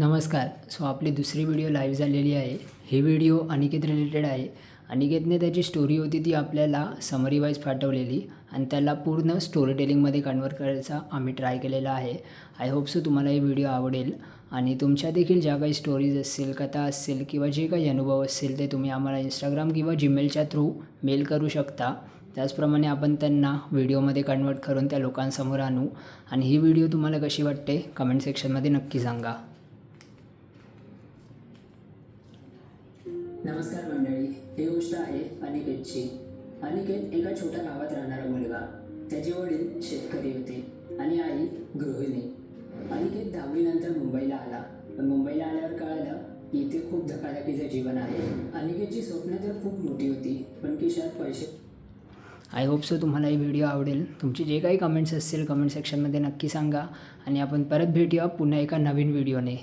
नमस्कार. आपली दुसरी व्हिडिओ लाईव्ह झालेली आहे. ही व्हिडिओ अनिकेत रिलेटेड आहे. अनिकेतने त्याची स्टोरी होती ती आपल्याला समरी वाईज पाठवलेली आणि त्याला पूर्ण स्टोरी टेलिंगमध्ये कन्वर्ट करायचा आम्ही ट्राय केलेला आहे. आय होप सो तुम्हाला ही व्हिडिओ आवडेल आणि तुमच्या देखील ज्या काही स्टोरीज असतील, कथा असतील किंवा जे काही अनुभव असतील ते तुम्ही आम्हाला इंस्टाग्राम किंवा जीमेलच्या थ्रू मेल करू शकता. त्याचप्रमाणे आपण त्यांना व्हिडिओमध्ये कन्वर्ट करून त्या लोकांसमोर आणू. आणि ही व्हिडिओ तुम्हाला कशी वाटते कमेंट सेक्शनमध्ये नक्की सांगा. नमस्कार मंडळी, ही गोष्ट आहे अनिकेतची. अनिकेत एका छोट्या गावात राहणारा मुलगा. त्याचे वडील शेतकरी होते आणि आई गृहिणी. अनिकेत 10वी नंतर मुंबईला आला, पण मुंबईला आल्यावर कळालं की इथे खूप धकाधकीचं जीवन आहे. अनिकेतची स्वप्न तर खूप मोठी होती, पण खिशात पैसे. आय होप सो तुम्हाला ही व्हिडिओ आवडेल. तुमचे जे काही कमेंट्स असतील कमेंट सेक्शनमध्ये नक्की सांगा आणि आपण परत भेटूया पुन्हा एका नवीन व्हिडिओने.